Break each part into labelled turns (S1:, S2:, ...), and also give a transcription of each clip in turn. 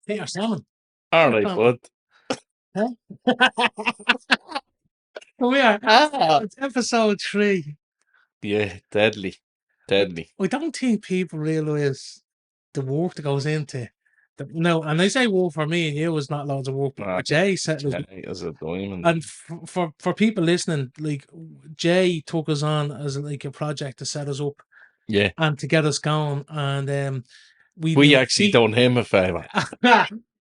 S1: Hey, salmon.
S2: All
S1: Hey,
S2: right,
S1: salmon.
S2: bud.
S1: Huh? Come here. It's episode 3.
S2: Yeah, deadly. Deadly.
S1: I don't think people realise the work that goes into no, and I say work for me and you is not loads of work, but
S2: Nah,
S1: for Jay said it was,
S2: Jay is a diamond.
S1: and for people listening, like Jay took us on as like a project to set us up
S2: Yeah.
S1: and to get us going, and we
S2: We
S1: knew
S2: actually done him a favour.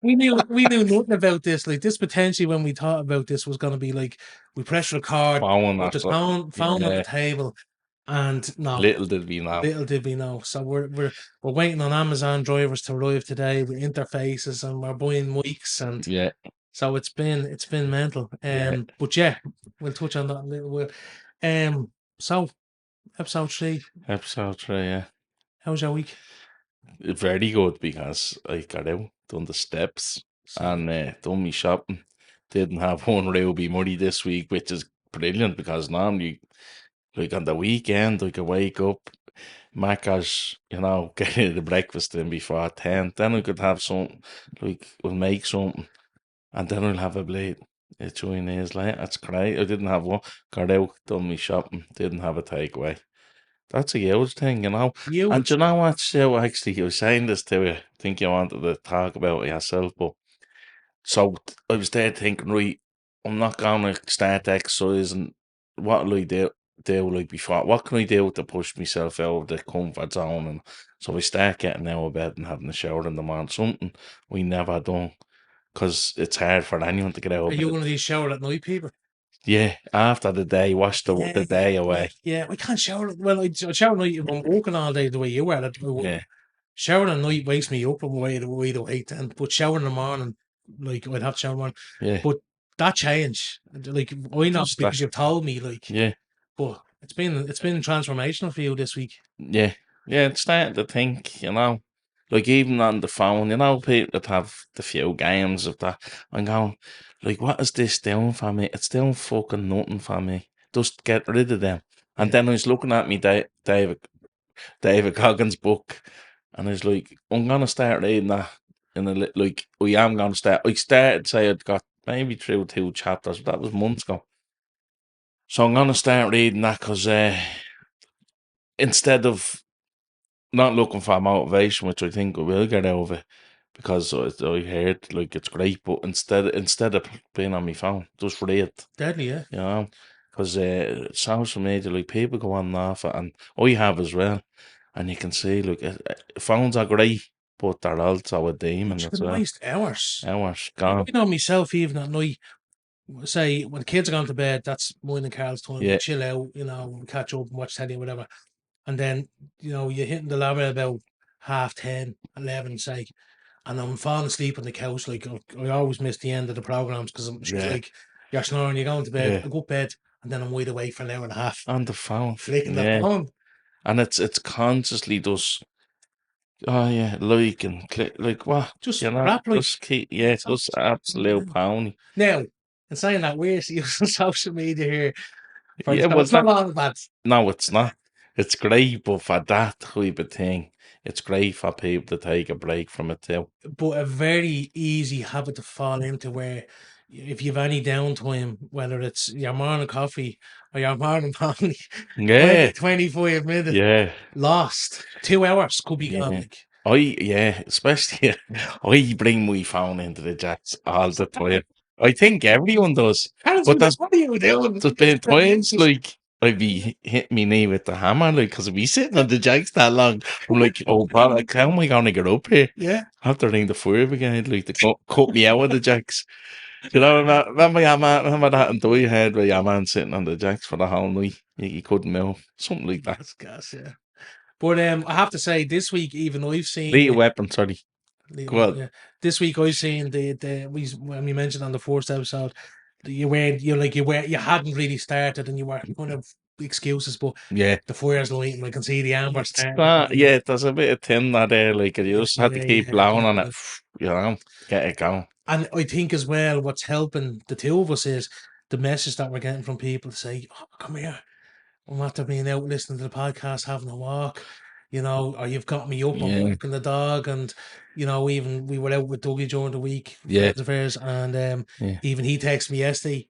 S1: we knew nothing about this. Like this potentially when we thought about this was gonna be like we press record,
S2: Phone
S1: put the
S2: after.
S1: phone on the
S2: Yeah.
S1: table, and no,
S2: Little did we know.
S1: little did we know. So we're waiting on Amazon drivers to arrive today with interfaces, and we're buying mics, and
S2: Yeah.
S1: so it's been mental.
S2: Yeah.
S1: But yeah, we'll touch on that in a little bit. So episode 3,
S2: Episode 3, yeah.
S1: how was your week?
S2: Very good because I got out, done the steps, and done me shopping. Didn't have one Ruby money this week, which is brilliant because normally, like on the weekend, I could wake up, Macca's, get the breakfast in before 10. Then I could have something, like, we'll make something, and then I'll have a blade. It's 2 years later. That's great. I didn't have one. Got out, done me shopping, didn't have a takeaway. That's a huge thing, And
S1: Huge.
S2: you know what, Stu, actually, you were saying this to you. I think you wanted to talk about it yourself, but so I was there thinking, right, I'm not going to start exercising. What will I do like before? What can I do to push myself out of the comfort zone? And so I start getting out of bed and having a shower in the morning. Something we never done because it's hard for anyone to get out
S1: Are
S2: of
S1: you
S2: bed.
S1: one of these shower at night people?
S2: Yeah, after the day, wash the day away.
S1: Yeah. I can't shower. Well, I shower at night if I'm working all day the way you are.
S2: Yeah,
S1: Showering at night wakes me up. I'm wide awake then. But showering in the morning, like I'd have to shower in the morning.
S2: yeah.
S1: But that change, like I know
S2: Just that.
S1: because you've told me, like,
S2: Yeah.
S1: but it's been transformational for you this week.
S2: Yeah, yeah, it's starting to think, like even on the phone, people that have the few games of that, I'm going, like, what is this doing for me? It's doing fucking nothing for me. Just get rid of them. And
S1: Yeah.
S2: then I was looking at me, David Goggins' book, and I was like, I'm gonna start reading that like, I am gonna start. I started, say, I'd got maybe through 2 chapters, but that was months ago. So I'm gonna start reading that because instead of not looking for motivation, which I think I will get out of it, because I heard like it's great, but instead of being on my phone, just read,
S1: Deadly, yeah.
S2: because social media, like people go on and off it, and I have as well, and you can see like phones are great, but they're also a demon
S1: You
S2: as
S1: can
S2: well.
S1: waste hours.
S2: Hours
S1: I
S2: gone.
S1: know myself even at night. Say when the kids are gone to bed, that's mine and Carl's time. We
S2: Yeah,
S1: chill out, we catch up and watch telly, whatever. And then, you're hitting the ladder about 10:30, 11, say, and I'm falling asleep on the couch. Like, I always miss the end of the programs because she's
S2: yeah,
S1: like, you're snoring, you're going to bed.
S2: yeah.
S1: I go to bed, and then I'm wide awake for an hour and a half,
S2: On the phone,
S1: flicking the
S2: yeah,
S1: phone.
S2: and it's consciously just. Oh yeah, like and click, like what?
S1: Just crap, like.
S2: Just keep, yeah, just absolute pony.
S1: Now, in saying that, we're using social media here for the
S2: Yeah,
S1: show.
S2: well,
S1: It's not all bad.
S2: no, it's not. It's great, but for that type of thing, it's great for people to take a break from it too.
S1: But a very easy habit to fall into where if you've any downtime, whether it's your morning coffee or your morning pony,
S2: Yeah,
S1: 25 minutes
S2: yeah,
S1: lost. 2 hours could be gone.
S2: yeah.
S1: Like,
S2: Especially I bring my phone into the jacks all the time. I think everyone does, but
S1: what are you doing?
S2: there's been times like I'd be hitting me knee with the hammer, like, because I'd be sitting on the jacks that long. I'm like, oh, brother, like, how am I going to get up here?
S1: Yeah.
S2: I have to ring the fire brigade, like, to cut me out of the jacks. Remember remember that in Doi head where your man sitting on the jacks for the whole night? He couldn't move. Something like that.
S1: That's gas, yeah. But I have to say, this week, even I've seen.
S2: Lethal Weapon, sorry. Go on.
S1: Yeah. This week I've seen when we mentioned on the first episode, you hadn't really started and you were kind of excuses, but
S2: Yeah.
S1: the fire's lighting. I can see the amber
S2: It's
S1: starting.
S2: yeah, there's a bit of tinder there, like, you just had to keep
S1: Yeah.
S2: blowing on it, get it going.
S1: And I think as well, what's helping the two of us is the message that we're getting from people to say, oh, come here. I'm after being out listening to the podcast, having a walk. or you've got me up, I'm
S2: Yeah.
S1: walking the dog, and even we were out with Dougie during the week,
S2: Yeah.
S1: friends of ours, and
S2: Yeah.
S1: even he texted me yesterday,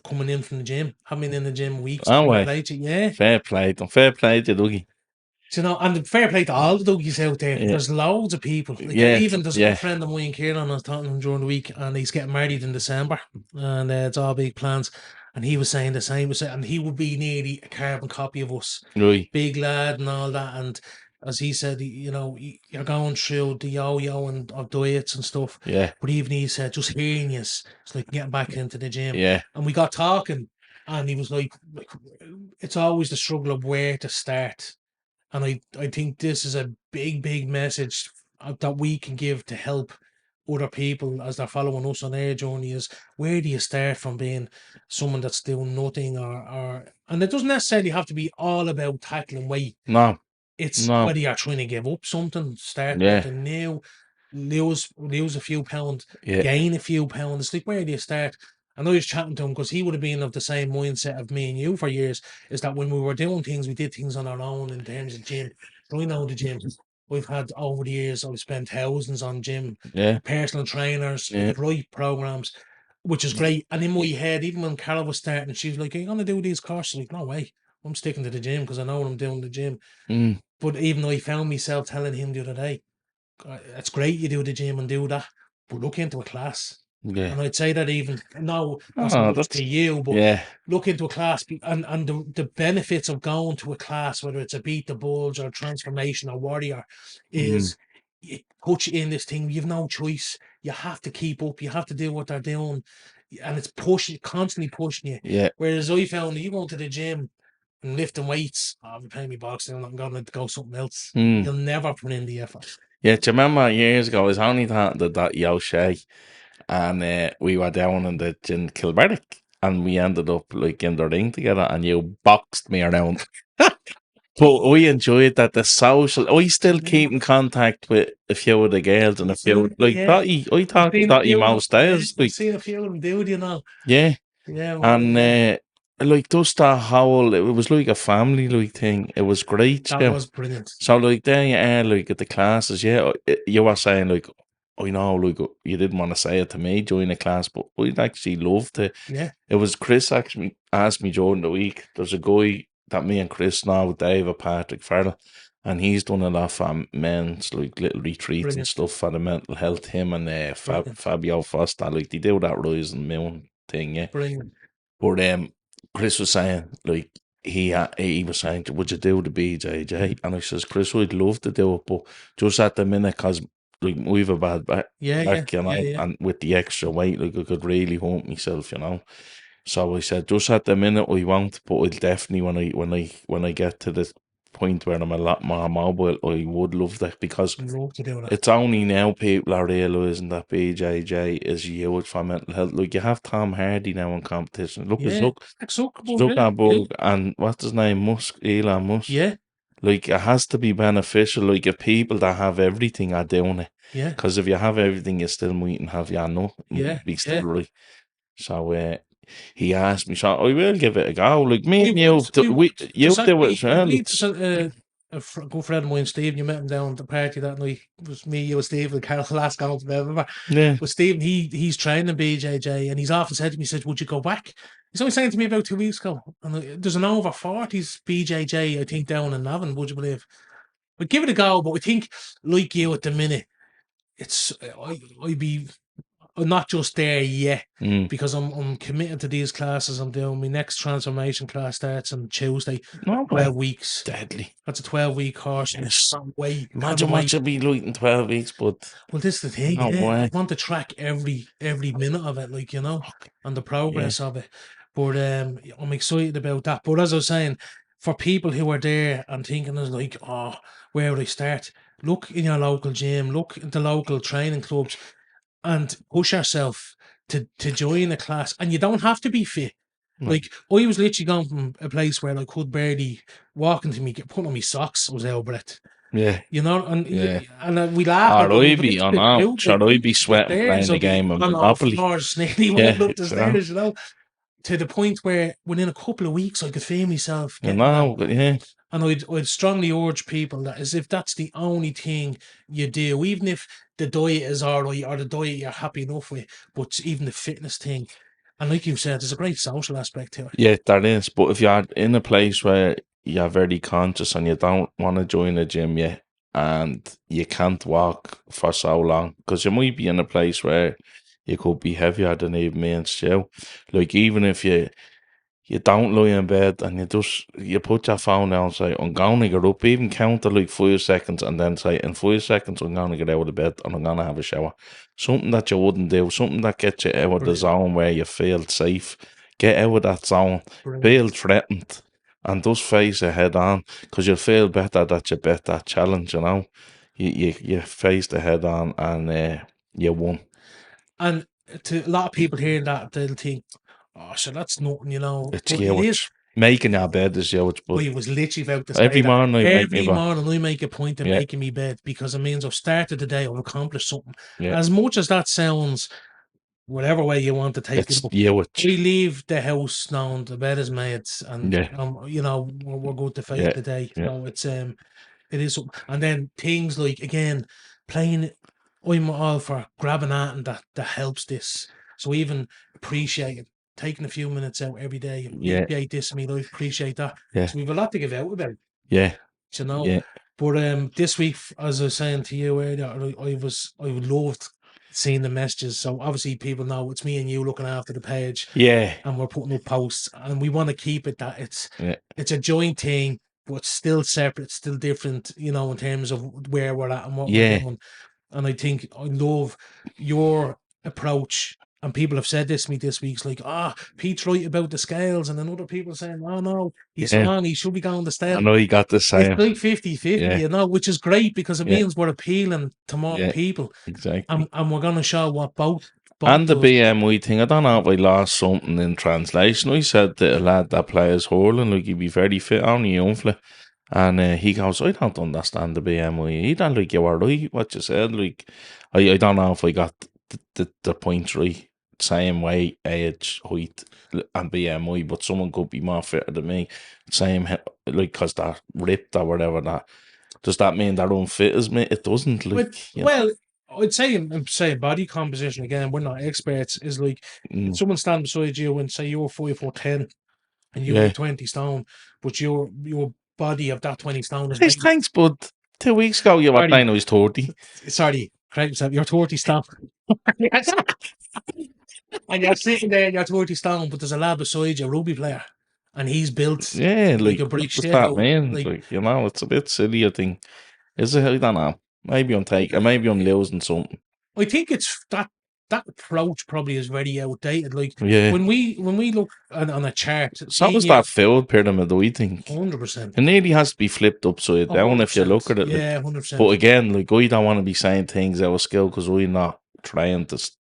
S1: coming in from the gym, haven't been in the gym weeks,
S2: Oh,
S1: fair
S2: way.
S1: play to you, yeah.
S2: Fair play. Fair play to Dougie.
S1: And fair play to all the Dougies out there.
S2: Yeah.
S1: There's loads of people. Like
S2: Yeah.
S1: even there's a good
S2: Yeah.
S1: friend of mine, Kieran, I was talking to him during the week, and he's getting married in December, and it's all big plans. And he was saying the same, and he would be nearly a carbon copy of us,
S2: Right.
S1: big lad and all that. And as he said, you're going through the yo-yo and of diets and stuff.
S2: Yeah.
S1: But even he said, just hearing you, it's like getting back into the gym.
S2: Yeah.
S1: And we got talking, and he was like, it's always the struggle of where to start. And I think this is a big, big message that we can give to help other people as they're following us on their journey is, where do you start from being someone that's doing nothing, and it doesn't necessarily have to be all about tackling weight.
S2: No.
S1: It's
S2: No.
S1: whether you're trying to give up something, start
S2: Yeah.
S1: something new, lose a few pounds,
S2: Yeah.
S1: gain a few pounds. It's like, where do you start? And I was chatting to him because he would have been of the same mindset of me and you for years. Is that when we were doing things, we did things on our own in terms of gym. So I know the gym. We've had over the years, I've spent thousands on gym,
S2: Yeah.
S1: personal trainers,
S2: Yeah.
S1: right programs, which is great. And in my head, even when Carol was starting, she was like, "Are you gonna do these courses?" Like, no way. I'm sticking to the gym because I know what I'm doing in the gym.
S2: Mm.
S1: But even though I found myself telling him the other day, it's great you do the gym and do that, but look into a class.
S2: Yeah.
S1: And I'd say that even, no, not so
S2: Oh,
S1: much
S2: that's
S1: to you, but
S2: yeah.
S1: look into a class, and the benefits of going to a class, whether it's a Beat the Bulge or Transformation or Warrior,
S2: Mm.
S1: is it puts you in this thing. You've no choice. You have to keep up. You have to do what they're doing. And it's pushing, constantly pushing you.
S2: Yeah.
S1: Whereas I found that you go to the gym and lifting weights, I'm paying me boxing, I'm going to go something else.
S2: Mm.
S1: You'll never put in the effort.
S2: Yeah, do you remember years ago, I was only talking to that O'Shea, and we were down in the in Kilbarrack, and we ended up like in the ring together, and you boxed me around. But we enjoyed that, the social. We still keep in contact with a few of the girls and a few like
S1: Yeah.
S2: that. I talk to that most days,
S1: I've
S2: like
S1: seen a few of them do it,
S2: yeah.
S1: Yeah,
S2: And
S1: yeah.
S2: like just that whole, it was like a family like thing. It was great.
S1: That
S2: Yeah.
S1: was brilliant.
S2: So like there you are, like at the classes, yeah. You were saying like, I know, like you didn't want to say it to me during the class, but we'd actually love to.
S1: Yeah,
S2: It was Chris actually asked me during the week. There's a guy that me and Chris know, Dave Patrick Farrell, and he's done a lot for men's like little retreats and
S1: brilliant,
S2: stuff for the mental health. Him and
S1: brilliant,
S2: Fabio Foster, like they do that Rise and Moon thing, yeah.
S1: brilliant.
S2: But Chris was saying like he was saying, would you do the BJJ? And I says, Chris, I'd love to do it, but just at the minute, cause like we've a bad back,
S1: Yeah, yeah.
S2: and with the extra weight, like I could really hurt myself, So I said, just at the minute I won't, but I'll definitely when I get to the point where I'm a lot more mobile, I would love that, because
S1: Love to do that.
S2: it's only now people are realising that BJJ is huge for mental health. Like you have Tom Hardy now in competition.
S1: Yeah,
S2: Look
S1: Zuckerberg, yeah,
S2: Zuckerberg and what's his name, Elon Musk.
S1: yeah,
S2: Like it has to be beneficial. Like if people that have everything are doing it,
S1: yeah,
S2: because if you have everything, you still mightn't have your no,
S1: yeah,
S2: be still
S1: yeah.
S2: right. So he asked me, so I will give it a go. Like me
S1: We
S2: and you,
S1: would, we would.
S2: you
S1: There's
S2: do it
S1: actually,
S2: as
S1: I
S2: well.
S1: believe there's a good friend of mine, Steve. You met him down at the party that night. It was me, you, Steve, and Carol last go to remember.
S2: Yeah,
S1: But Steve, he's training BJJ, and he's often said to me, he said, "Would you go back?" He's only saying to me about 2 weeks ago, and there's an over 40s BJJ, I think, down in Navan. Would you believe? But give it a go. But I think, like you at the minute, it's I'm not just there yet, because I'm committed to these classes. I'm doing my next transformation class starts on Tuesday.
S2: no way.
S1: 12 weeks.
S2: Deadly.
S1: That's a 12-week course.
S2: Yes.
S1: Way.
S2: Imagine what you'll be like in 12 weeks, but
S1: Well, this is the thing.
S2: no
S1: Yeah, I
S2: way.
S1: want to track every minute of it, like,
S2: Okay.
S1: and the progress of it. But I'm excited about that. But as I was saying, for people who are there and thinking is like, oh, where would I start? Look in your local gym, look at the local training clubs, and push yourself to join a class. And you don't have to be fit.
S2: No.
S1: Like, I was literally going from a place where I could barely walk into me, get put on my socks, I was out of breath.
S2: Yeah.
S1: And
S2: Yeah.
S1: we laugh at
S2: I'd be on out. Sure, I'd be sweating playing the game of Monopoly.
S1: Snaily up the stairs, to the point where within a couple of weeks I could feel myself getting
S2: yeah.
S1: And I'd strongly urge people that as if that's the only thing you do, even if the diet is all right or the diet you're happy enough with, but even the fitness thing. And like you said, there's a great social aspect to it.
S2: Yeah, that is. But if you're in a place where you're very conscious and you don't want to join a gym yet, and you can't walk for so long, because you might be in a place where you could be heavier than even me and Stu. Like, even if you don't lie in bed and you put your phone down and say, I'm going to get up, even count to like 5 seconds, and then say, in 5 seconds I'm going to get out of bed and I'm going to have a shower. Something that you wouldn't do, something that gets you out of the
S1: Brilliant.
S2: zone where you feel safe. Get out of that zone, feel
S1: Brilliant.
S2: threatened, and just face it head on, because you'll feel better that you bet that challenge, you know. You faced the head on and you won.
S1: And to a lot of people hearing that, they'll think, oh, so that's nothing, you know.
S2: It's
S1: But it is.
S2: huge. Making your bed is huge, but
S1: I was literally about to say
S2: every
S1: that.
S2: morning I make my
S1: Every
S2: bed.
S1: morning I make a point of
S2: Yeah,
S1: making me bed because it means I've started the day, I've accomplished something.
S2: yeah.
S1: As much as that sounds, whatever way you want to take
S2: It's
S1: it, but
S2: huge.
S1: we leave the house now, the bed is made, and
S2: Yeah,
S1: you know, we're good to face
S2: yeah,
S1: the day.
S2: yeah,
S1: So it is something. And then things like, again, playing, I'm all for grabbing at and that helps this. So even appreciate it, taking a few minutes out every day,
S2: yeah,
S1: appreciate this in my life, appreciate that.
S2: yeah,
S1: So we've a lot to give out about,
S2: yeah,
S1: you know.
S2: yeah,
S1: But this week, as I was saying to you earlier, I loved seeing the messages. So obviously people know it's me and you looking after the page
S2: yeah,
S1: and we're putting up posts, and we want to keep it that
S2: yeah,
S1: it's a joint thing, but still separate, still different, you know, in terms of where we're at and what we're
S2: yeah,
S1: doing. And I think I love your approach. And people have said this to me this week. It's like, Pete's right about the scales. And then other people saying, oh, no, he's
S2: yeah.
S1: wrong. He should be going to
S2: I
S1: step.
S2: know you got the
S1: It's
S2: same.
S1: like 50-50,
S2: Yeah,
S1: you know, which is great because it
S2: yeah,
S1: means we're appealing to more
S2: yeah,
S1: people.
S2: exactly.
S1: And we're going to show what both
S2: And the
S1: does.
S2: BMI thing, I don't know if I lost something in translation. I said that a lad that plays hurling, like, he'd be very fit, only young fella. And he goes, I don't understand the BMI. He don't, like, you were right, what you said. Like, I don't know if I got the points right. Same weight, age, height, and BMI, but someone could be more fitter than me. Same, like, because they're ripped or whatever. That does that mean they're unfit as me? It doesn't,
S1: But,
S2: like, you
S1: well, I'd say body composition, again, we're not experts, is like if
S2: know.
S1: someone stand beside you and say you're 5'10" and you weigh
S2: Yeah.
S1: 20 stone, but your body of that 20 stone is
S2: Hey,
S1: weighing,
S2: thanks, bud. 2 weeks ago, you were
S1: sorry,
S2: saying I was 30.
S1: sorry, correct yourself, you're 30 stone. And you're sitting there and you're 30 stone, but there's a lad beside you, a rugby player, and he's built
S2: Yeah,
S1: like
S2: like,
S1: a
S2: what
S1: brick
S2: does
S1: shit
S2: that
S1: out.
S2: mean?
S1: Like,
S2: Like, it's a bit silly, I think. Is it? I don't know. Maybe I'm losing something.
S1: I think it's that approach probably is very outdated. Like
S2: Yeah.
S1: when we look on a chart,
S2: So
S1: me and
S2: is
S1: you,
S2: that food pyramid, I think.
S1: 100%.
S2: It nearly has to be flipped upside down if you look
S1: 100%.
S2: at it. Like.
S1: Yeah,
S2: But
S1: 100%.
S2: again, like, I don't want to be saying things out of skill because we're not trying to.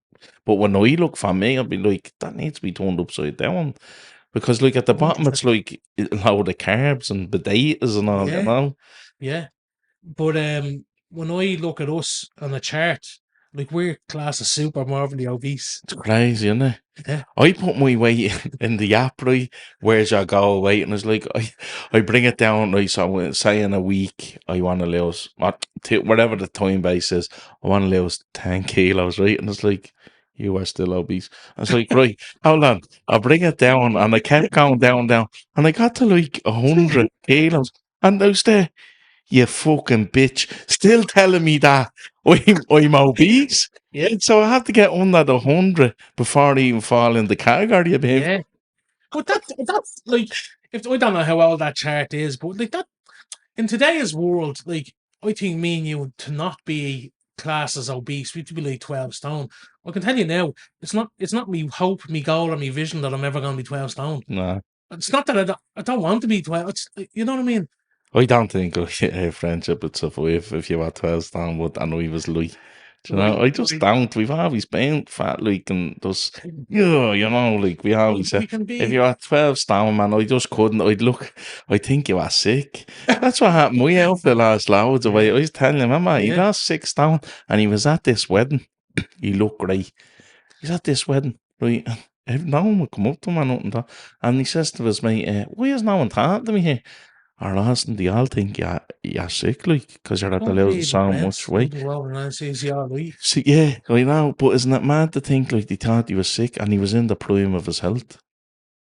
S2: But when I look for me, I'll be like, that needs to be turned upside down. Because, like, at the bottom, it's
S1: 100%.
S2: like a load of carbs and potatoes and all, you
S1: Yeah,
S2: know?
S1: yeah. But when I look at us on a chart, like we're class of super marvelly obese.
S2: It's crazy, isn't it?
S1: Yeah.
S2: I put my weight in the app, right? Where's your goal weight? And it's like, I bring it down, right? So, say in a week, I want to lose, whatever the time base is, I want to lose 10 kilos, right? And it's like, you are still obese. I was like, right, hold on. I bring it down, and I kept going down, down. And I got to like 100 kilos. And I was there, you fucking bitch, still telling me that I'm obese.
S1: Yeah,
S2: So I have to get under the 100 before I even fall in the category, babe.
S1: yeah. But that's like, if I don't know how old that chart is, but like that in today's world, like I think me and you to not be classed as obese, we'd be like 12 stone. I can tell you now, it's not me hope, me goal, or me vision that I'm ever going to be 12 stone.
S2: Nah,
S1: It's not that I don't want to be 12. It's, you know what I mean?
S2: I don't think a friendship would survive if you were 12 stone, but I know he was like, I just
S1: We,
S2: don't. We've always been fat, like, and just, yeah, like, we always
S1: we
S2: said,
S1: can
S2: if
S1: be.
S2: you were 12 stone, man, I just couldn't. I think you were sick. That's what happened. My outfit lost loads of weight.
S1: Yeah,
S2: I was telling him, Mama, he
S1: yeah,
S2: lost 6 stone, and he was at this wedding. He looked great. He's at this wedding, right? And no one would come up to him or nothing. And he says to his mate, why is no one talking to me here? or last, they all think you're sick, like, because you're at the
S1: Don't
S2: losing
S1: believe in
S2: so much
S1: Brent.
S2: weight.
S1: Wouldn't go over and say he's all right.
S2: See, yeah, I know, but isn't it mad to think like they thought he was sick and he was in the prime of his health?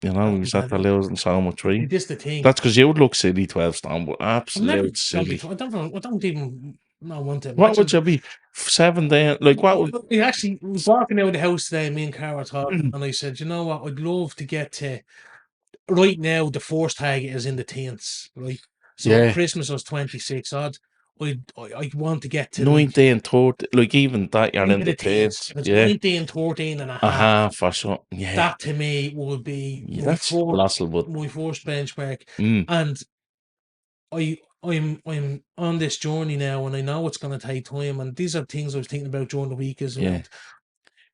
S2: You know, he was at the losing so much weight.
S1: It is the thing.
S2: That's because you would look silly 12 stone, but
S1: I'm never
S2: absolute
S1: gonna be.
S2: silly.
S1: I don't know. I don't even know want to
S2: What would
S1: imagine.
S2: you be? 7 days? Like, what would.
S1: We actually was walking out of the house today. Me and Cara were talking, and I said, "You know what? I'd love to get to right now. The force target is in the teens, right? So
S2: Yeah,
S1: Christmas was 26 odd. I want to get to like
S2: 19, 30, like, even that, you're in
S1: into
S2: the
S1: the teens.
S2: teens.
S1: If it's
S2: Yeah,
S1: 19, 14 and a
S2: a
S1: half,
S2: half or something. Yeah,
S1: that to me would be
S2: yeah, that's colossal, but.
S1: my first benchmark.
S2: Mm,
S1: And I'm on this journey now, and I know it's going to take time. And these are things I was thinking about during the week is
S2: yeah.
S1: around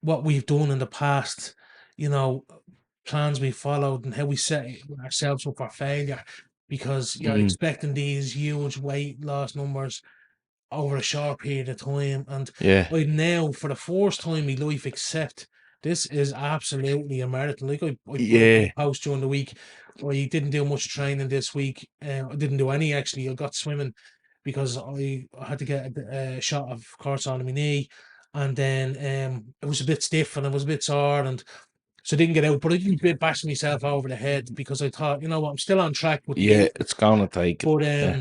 S1: what we've done in the past. You know, plans we followed and how we set ourselves up for failure, because you're
S2: Mm,
S1: expecting these huge weight loss numbers over a short period of time. And
S2: yeah,
S1: I now, for the first time in my life, accept this is absolutely a marathon. Like I put up
S2: yeah,
S1: a post during the week. I didn't do much training this week. I didn't do any actually. I got swimming because I had to get a shot of cortisone on my knee, and then it was a bit stiff and I was a bit sore, and so I didn't get out. But I didn't bit bash myself over the head because I thought, you know what, I'm still on track with
S2: yeah,
S1: you,
S2: it's gonna take it.
S1: but
S2: Yeah.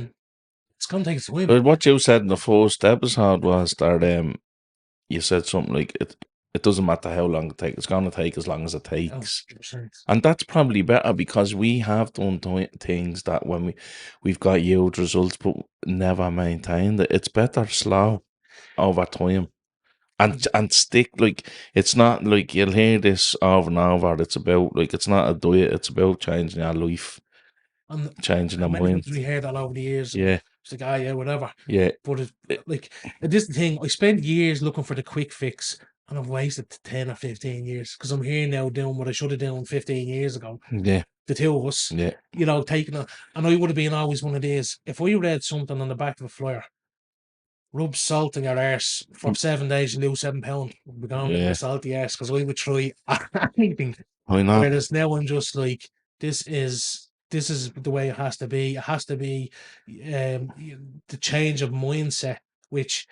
S1: it's gonna take time.
S2: But what you said in the first episode was that you said something like it doesn't matter how long it takes, it's gonna take as long as it
S1: Oh,
S2: takes.
S1: 100%.
S2: And that's probably better because we have done things that when we've got huge results but never maintained it. It's better slow over time and stick. Like, it's not like you'll hear this over and over. It's about, like, it's not a diet, it's about changing your life,
S1: And
S2: changing
S1: how
S2: your
S1: many
S2: mind.
S1: times we heard that over the years, and
S2: Yeah,
S1: it's like, ah, yeah, whatever.
S2: yeah,
S1: But
S2: eh,
S1: like, this is the thing. I spent years looking for the quick fix, and I've wasted 10 or 15 years because I'm here now doing what I should have done 15 years ago.
S2: yeah,
S1: The two of us,
S2: yeah,
S1: you know, taking a, and I would have been always one of these. If I read something on the back of a flyer, rub salt in your arse for 7 days, you lose 7 pounds. We're going with my
S2: yeah.
S1: salty arse because I would try anything.
S2: I know.
S1: Whereas now I'm just like, this is the way it has to be. It has to be the change of mindset, which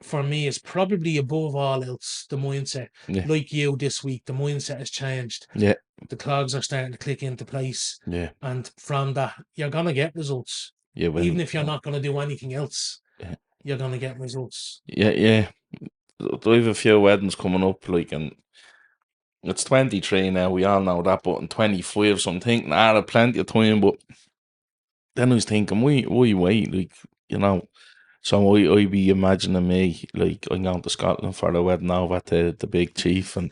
S1: for me is probably above all else the mindset.
S2: Yeah,
S1: Like you this week, the mindset has changed.
S2: yeah,
S1: The clogs are starting to click into place,
S2: yeah.
S1: and from that, you're gonna get results.
S2: You will.
S1: Even if you're not gonna do anything else,
S2: Yeah,
S1: you're gonna get results.
S2: yeah, yeah. I have a few weddings coming up, like, and it's 23 now. We all know that, but in 25, so I'm thinking, there's plenty of time. But then I was thinking, why wait? Like, you know. So I be imagining me, like, I'm going to Scotland for the wedding over to the big chief, and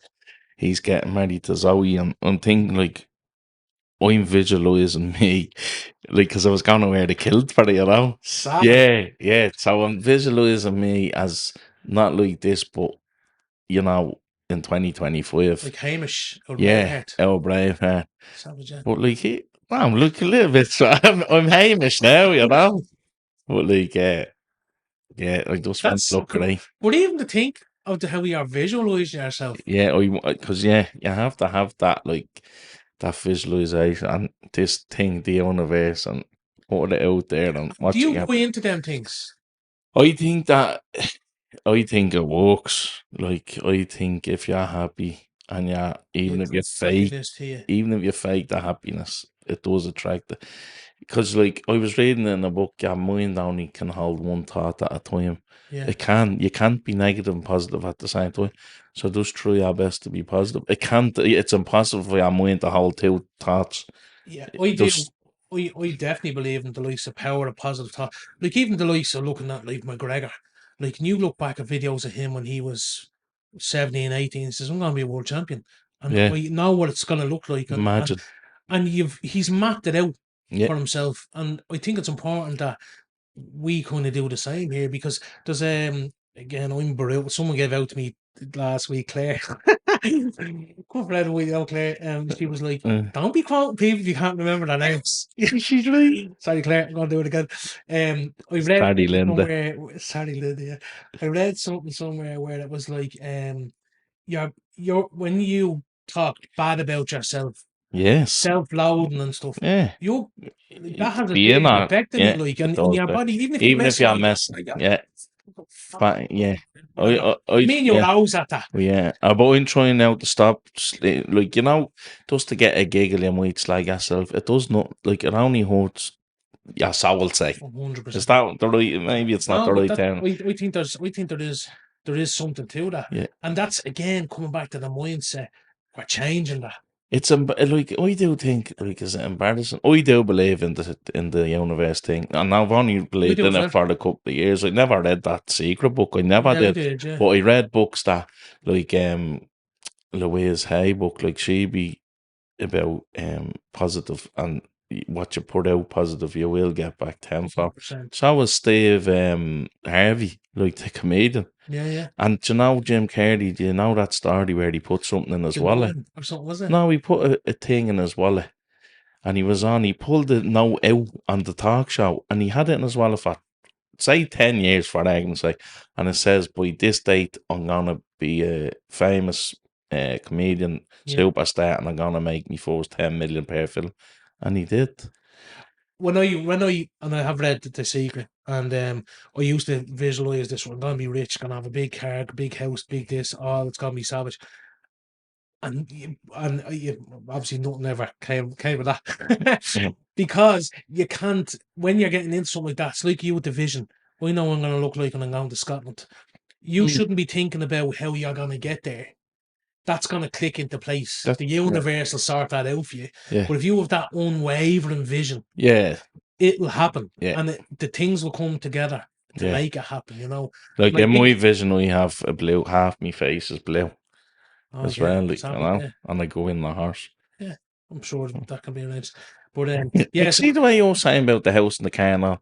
S2: he's getting married to Zoe, and I'm thinking, like, I'm visualizing me, like, because I was going to wear the kilt for it, you know?
S1: Savage,
S2: Yeah, yeah. So I'm visualizing me as not like this, but, you know, in 2025.
S1: like Hamish or
S2: Yeah,
S1: Braveheart.
S2: oh, brave,
S1: Savage, yeah.
S2: but, like, I'm looking a little bit, so I'm Hamish now, you know? But, like, yeah, I just want to
S1: That's
S2: look great.
S1: but even to think of how you are visualizing yourself.
S2: Yeah, because, yeah, you have to have that, like, that visualization and this thing, the universe, and put it out there and
S1: Do
S2: watch it
S1: you
S2: happen.
S1: buy into them things?
S2: I think that I think it works. Like, I think if you're happy and
S1: Yeah,
S2: even if you're
S1: it's
S2: fake,
S1: happiness to you.
S2: even if you fake the happiness, it does attract it. Because, like, I was reading in a book, your mind only can hold one thought at a time.
S1: Yeah,
S2: You can't be negative and positive at the same time. So just try your best to be positive. It's impossible for your mind to hold two thoughts.
S1: yeah. I do.
S2: Just,
S1: I definitely believe in the likes of power of positive thought. Like even the likes of looking at like McGregor. Like when you look back at videos of him when he was 17, 18, he says, I'm gonna be a world champion. And
S2: yeah,
S1: I know what it's gonna look like,
S2: imagine.
S1: and he's mapped it out
S2: Yeah,
S1: for himself. And I think it's important that we kind of do the same here because there's again I'm brutal. Someone gave out to me last week, Claire. Good friend of mine, Claire. She was like,
S2: uh,
S1: "Don't be quoting people if you can't remember their names."
S2: she's right.
S1: Sorry, Claire. I'm gonna do it again. I read
S2: Sorry,
S1: something
S2: Linda.
S1: somewhere. Sorry, Lydia. I read something somewhere where it was like, you're when you talk bad about yourself.
S2: Yes.
S1: self-loading and stuff.
S2: Yeah.
S1: That has a
S2: Being
S1: serious
S2: on,
S1: effect on
S2: yeah,
S1: you, like,
S2: it
S1: and
S2: does.
S1: your body, even if you're
S2: Even if
S1: messing
S2: you're
S1: on,
S2: messing, yeah,
S1: fuck,
S2: yeah.
S1: whatever. Me and you
S2: Yeah.
S1: were always at that.
S2: Yeah, I'm trying now to stop, like, just to get a giggle, you might slag yourself. It does not, like, it only hurts your soul, say.
S1: 100%.
S2: Is that the right, maybe it's not
S1: No,
S2: the
S1: but
S2: right
S1: that
S2: term.
S1: we think there is something to that,
S2: Yeah.
S1: and that's again coming back to the mindset. We're changing that.
S2: It's like, I do think, like, is it embarrassing? I do believe in the universe thing, and I've only
S1: I
S2: believed
S1: do
S2: in
S1: as
S2: it
S1: well.
S2: for a couple of years. I never read that secret book. I never
S1: Yeah, I
S2: did,
S1: did. Yeah,
S2: but I read books that, like, Louise Hay book, like, she be about positive, and what you put out positive, you will get back tenfold.
S1: 100%.
S2: So was Steve Harvey, like the comedian.
S1: Yeah, yeah.
S2: And do you know Jim Carrey? Do you know that story where he put something in his
S1: The
S2: wallet?
S1: button or something, was it?
S2: No, he put a thing in his wallet, and he pulled the note out on the talk show, and he had it in his wallet for, say, 10 years, for argument's sake, and it says, by this date, I'm gonna be a famous comedian,
S1: Yeah.
S2: superstar, and I'm gonna make me first 10 million per film. And he did.
S1: When I and I have read The Secret, and I used to visualize this. I'm gonna be rich, gonna have a big car, big house, big this. Oh, it's gonna be savage. And obviously nothing ever came of that.
S2: Mhm.
S1: Because you can't, when you're getting into something like that, it's like you with the vision. I know what I'm going to look like when I'm going to Scotland. You shouldn't be thinking about how you're going to get there. That's going to click into place.
S2: That,
S1: The universe will sort that out for you.
S2: yeah,
S1: But if you have that unwavering vision,
S2: yeah,
S1: it will happen.
S2: yeah,
S1: And the things will come together to
S2: yeah.
S1: make it happen, you know.
S2: Like,
S1: Like
S2: in
S1: big,
S2: my vision, I have a blue, half my face is blue
S1: oh
S2: as
S1: yeah,
S2: well,
S1: it's
S2: like,
S1: happening, yeah.
S2: and I go in the horse.
S1: Yeah, I'm sure that can be arranged. But yeah,
S2: Like,
S1: so
S2: see the way you're saying about the house and the car and all?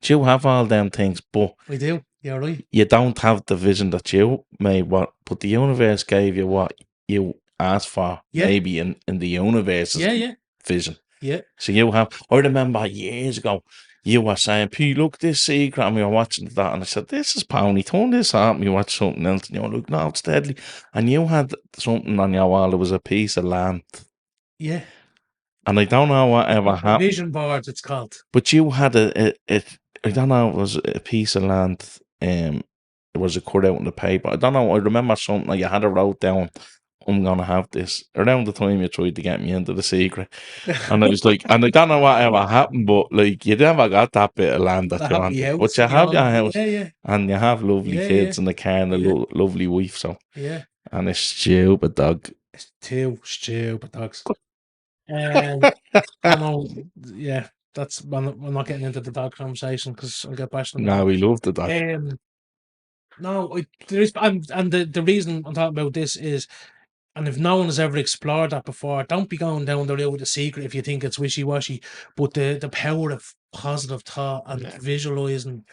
S2: Do you have all them things, but
S1: we do. You're right.
S2: you don't have the vision that you made, but the universe gave you what you asked for,
S1: Yeah.
S2: maybe in the universe's
S1: Yeah.
S2: vision.
S1: Yeah.
S2: So you have, I remember years ago, you were saying, P, look, this secret, and we were watching that, and I said, this is pony, turn this on, and you watch something else, and you were like, no, it's deadly. And you had something on your wall, it was a piece of land.
S1: Yeah.
S2: And I don't know what ever happened.
S1: Vision boards, it's called.
S2: But you had I don't know, it was a piece of land, it was a cut out in the paper. I don't know, I remember something, like you had it wrote down, I'm gonna have this, around the time you tried to get me into the secret. And I was like, and I don't know what ever happened, but like, you never got that bit of land that
S1: The
S2: you
S1: happy
S2: wanted.
S1: house.
S2: But you have your house,
S1: Yeah.
S2: and you have lovely
S1: Yeah,
S2: kids and a car and a
S1: Yeah.
S2: lovely wife, so.
S1: Yeah.
S2: And a stupid dog.
S1: It's two stupid dogs. I know, yeah, we're not getting into the dog conversation because I'll get bashed on
S2: No,
S1: that.
S2: we love the dog.
S1: No, there is, and the reason I'm talking about this is, and if no one has ever explored that before, don't be going down the road with a secret if you think it's wishy-washy. But the power of positive thought and visualizing,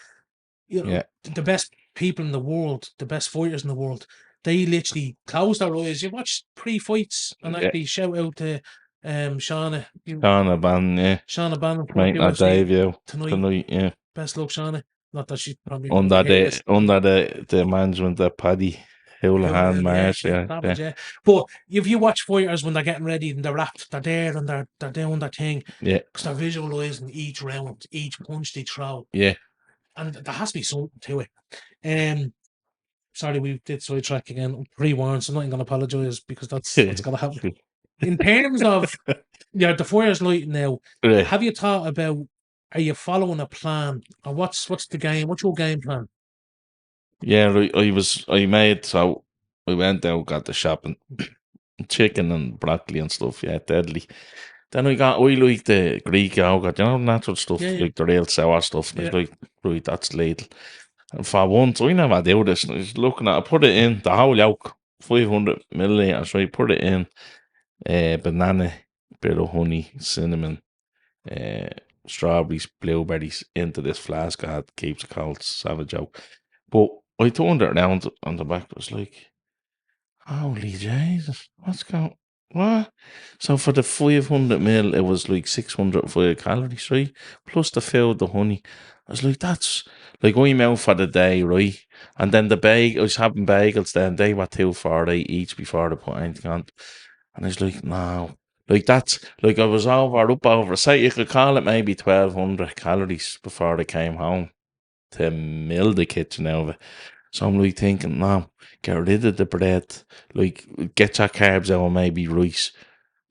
S1: you know,
S2: Yeah.
S1: the best people in the world, the best fighters in the world, they literally close their eyes. You watch pre-fights and
S2: Yeah.
S1: actually shout out to Shauna.
S2: Shauna Bannon, yeah.
S1: Shauna Bannon for
S2: Making her
S1: UFC
S2: debut
S1: tonight.
S2: yeah.
S1: Best luck, Shauna. Not that she's probably
S2: Under
S1: hear this.
S2: the management of Paddy Houlihan Marsh, yeah.
S1: But if you watch fighters when they're getting ready and they're wrapped, they're there and they're doing their thing.
S2: Yeah.
S1: Because they're visualizing each round, each punch they throw.
S2: Yeah.
S1: And there has to be something to it. Sorry, we did sidetrack again. I'm pre-warned, so I'm not even going to apologise because that's what's going to happen. In terms of the fire's lighting now,
S2: Right.
S1: have you thought about, are you following a plan? Or what's the game? What's your game plan?
S2: Yeah, I made, so we went out, got the shopping, chicken and broccoli and stuff, yeah, deadly. Then I like the Greek yogurt, natural stuff, like the real sour stuff. And I was like, right, that's ladle. And for once, I never do this. And I was looking at, I put it in, the whole yolk, 500 milliliters, so I put it in, banana, bit of honey, cinnamon, strawberries, blueberries into this flask I had, keeps it cold, savage joke. But I turned it around on the back, it was like, holy Jesus, what's going, what? So for the 500 ml, it was like 605 calories, right? Plus the food, the honey. I was like, that's, like, I'm out for the day, right? And then I was having bagels then, they were 240 each before the put anything on. And I was like, no. Like that's like I was up over. Say you could call it maybe 1,200 calories before I came home to mill the kitchen out of it. So I'm like thinking, no, get rid of the bread. Like get your carbs out of maybe rice.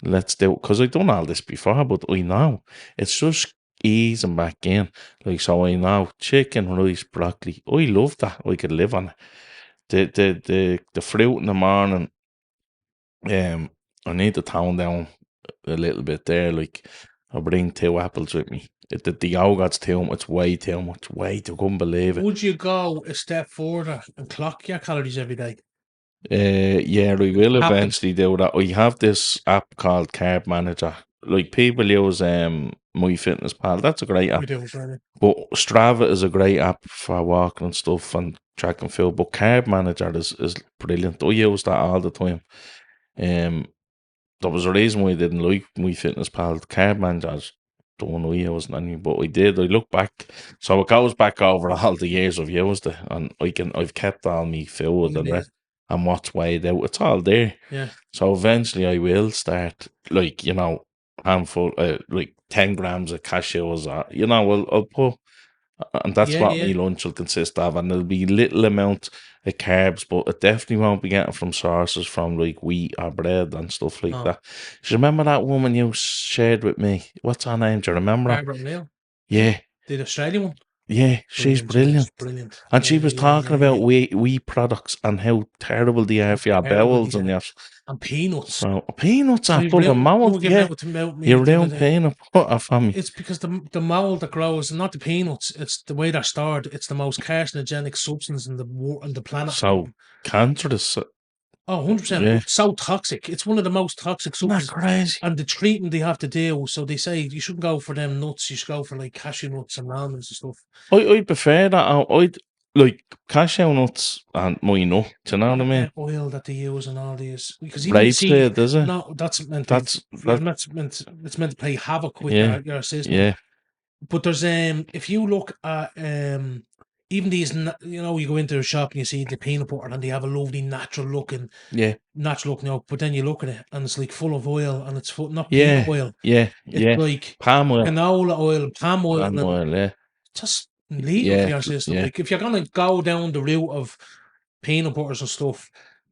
S2: Let's do it. Because I've done all this before, but I know it's just easing back in. Like, so I know chicken, rice, broccoli. I love that. I could live on it. The fruit in the morning, I need to tone down a little bit there. Like, I bring 2 apples with me. The yogurt's too much, way too much, way too, couldn't believe it.
S1: Would you go a step further and clock your calories every day?
S2: Yeah, we will
S1: Have to.
S2: eventually do that. We have this app called Carb Manager. Like people use MyFitnessPal. That's a great
S1: We
S2: app.
S1: do, sorry.
S2: But Strava is a great app for walking and stuff and tracking food. But Carb Manager is brilliant. I use that all the time. Um, there was a reason why I didn't like MyFitnessPal. Carb Manager's the one I used, but I did. I look back, so it goes back over all the years I've used it, and I've kept all my food and what's weighed out. It's all there.
S1: Yeah.
S2: So eventually, I will start like handful, like 10 grams of cashews, or I'll put, and that's
S1: Yeah,
S2: what my
S1: yeah.
S2: lunch will consist of, and there'll be little amount of carbs, but it definitely won't be getting from sources from like wheat or bread and stuff like
S1: No.
S2: that. Do you remember that woman you shared with me? What's her name? Do you remember her?
S1: Barbara O'Neill.
S2: Yeah,
S1: The Australian one.
S2: yeah, she's
S1: Brilliant. Yeah, she's
S2: brilliant.
S1: brilliant.
S2: And
S1: Yeah,
S2: she was
S1: yeah,
S2: talking
S1: yeah,
S2: about
S1: yeah.
S2: wheat products and how terrible they are for your
S1: Terrible.
S2: bowels and
S1: Yeah.
S2: your.
S1: And peanuts.
S2: So peanuts
S1: So
S2: are full of
S1: you
S2: mold.
S1: were giving
S2: Yeah,
S1: out with me
S2: you're
S1: the other
S2: down
S1: day.
S2: peanut butter for me.
S1: It's because the mold that grows, not the peanuts. It's the way they're stored. It's the most carcinogenic substance in the planet.
S2: So cancerous.
S1: Oh, 100%.
S2: Yeah,
S1: It's so toxic. It's one of the most toxic
S2: isn't that
S1: substances.
S2: crazy?
S1: And the treatment they have to do, so they say you shouldn't go for them nuts. You should go for like cashew nuts and almonds and stuff.
S2: I'd prefer that. I'd like cashew nuts and my nut. Do you know what I
S1: Not
S2: mean?
S1: that oil that they use and all these, because even the seed,
S2: Rapeseed, is it?
S1: no, that's meant to be.
S2: That's
S1: Yeah,
S2: that.
S1: it's meant to play havoc with
S2: Yeah,
S1: your system.
S2: yeah,
S1: But there's if you look at even these, you go into a shop and you see the peanut butter and they have a lovely
S2: yeah,
S1: natural looking milk, but then you look at it and it's like full of oil and it's full, not peanut
S2: yeah,
S1: oil.
S2: yeah,
S1: It's
S2: yeah.
S1: like
S2: Palm oil,
S1: canola oil, palm oil,
S2: palm
S1: and
S2: oil. Yeah,
S1: just lethal for
S2: yeah,
S1: your system.
S2: yeah.
S1: Like if you're gonna go down the route of peanut butters and stuff,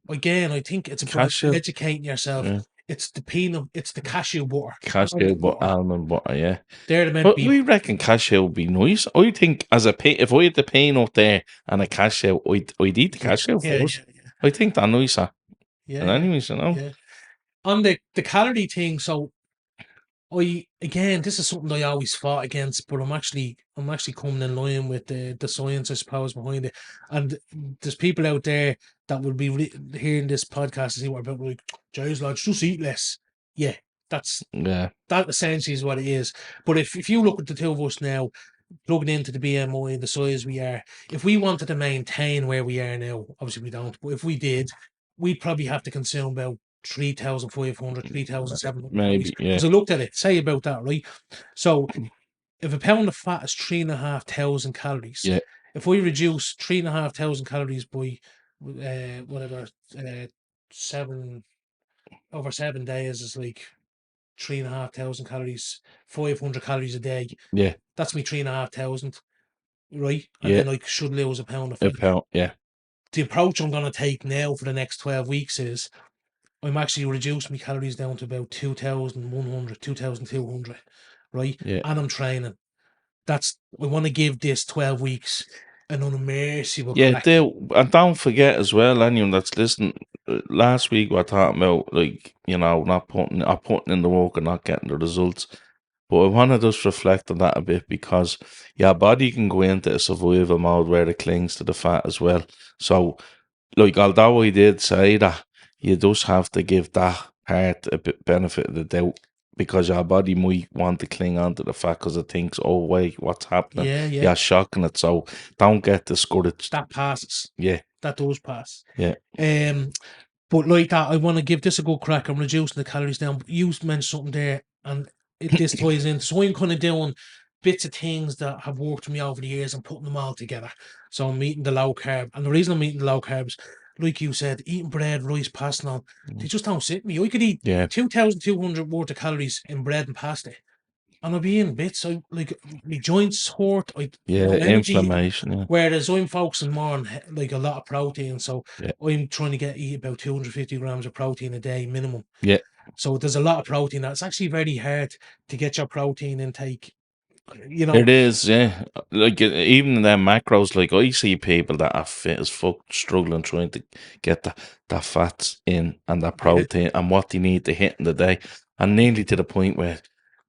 S1: again, I think it's about
S2: Cashew.
S1: educating yourself.
S2: Yeah.
S1: It's the cashew butter,
S2: Cashew,
S1: almond
S2: but
S1: butter.
S2: almond butter. Yeah.
S1: They're meant to
S2: But
S1: be.
S2: we reckon cashew would be nice. I think if I had the peanut there and a cashew, I'd eat the cashew
S1: Yeah,
S2: first.
S1: yeah, yeah,
S2: I think they're nicer.
S1: yeah,
S2: And
S1: yeah,
S2: anyways,
S1: yeah. On the calorie thing, so again, this is something I always fought against, but I'm actually coming in line with the science, I suppose, behind it. And there's people out there that will be hearing this podcast and see what about like, Jay's lads, just eat less. Yeah, that's
S2: yeah,
S1: that essentially is what it is. But if you look at the two of us now, plugging into the BMI and the size we are, if we wanted to maintain where we are now, obviously we don't, but if we did, we'd probably have to consume about 3,500, 3,700 calories.
S2: maybe, yeah,
S1: Because I looked at it, say about that, right? So if a pound of fat is 3,500 calories,
S2: yeah,
S1: if we reduce 3,500 calories by whatever, seven over 7 days is like 3,500 calories, 500 calories a day.
S2: yeah,
S1: That's me 3,500, right? And
S2: yeah,
S1: then I should lose a pound of
S2: a
S1: fat.
S2: pound, yeah,
S1: The approach I'm going to take now for the next 12 weeks is I'm actually reducing my calories down to about 2,100, 2,200, right?
S2: yeah.
S1: And I'm training. I want to give this 12 weeks an unmerciful
S2: Yeah,
S1: crack.
S2: and don't forget as well, anyone that's listening. Last week we were talking about like not putting in the work and not getting the results. But I want to just reflect on that a bit because your body can go into a survival mode where it clings to the fat as well. So, like, although I did say that, you just have to give that part a bit benefit of the doubt because your body might want to cling on to the fat because it thinks, oh, wait, what's happening?
S1: Yeah, yeah.
S2: You're shocking it. So, don't get discouraged.
S1: That passes.
S2: Yeah,
S1: That does pass.
S2: yeah,
S1: But like that, I want to give this a good crack. I'm reducing the calories down. But you mentioned something there, and this ties in. So I'm kind of doing bits of things that have worked for me over the years and putting them all together. So I'm eating the low carb, and the reason I'm eating the low carbs, like you said, eating bread, rice, pasta, and all, they just don't sit me. I could eat
S2: Yeah,
S1: 2,200 worth of calories in bread and pasta, and I'll be in bits. I like my joints hurt. I
S2: yeah,
S1: no energy.
S2: inflammation. Yeah,
S1: Whereas I'm focusing more on like a lot of protein, so
S2: yeah,
S1: I'm trying to eat about 250 grams of protein a day minimum.
S2: yeah.
S1: So there's a lot of protein. It's actually very hard to get your protein intake. You know,
S2: It is, yeah. Like even them macros, like I see people that are fit as fuck struggling trying to get that fats in and that
S1: yeah,
S2: protein and what they need to hit in the day, and nearly to the point where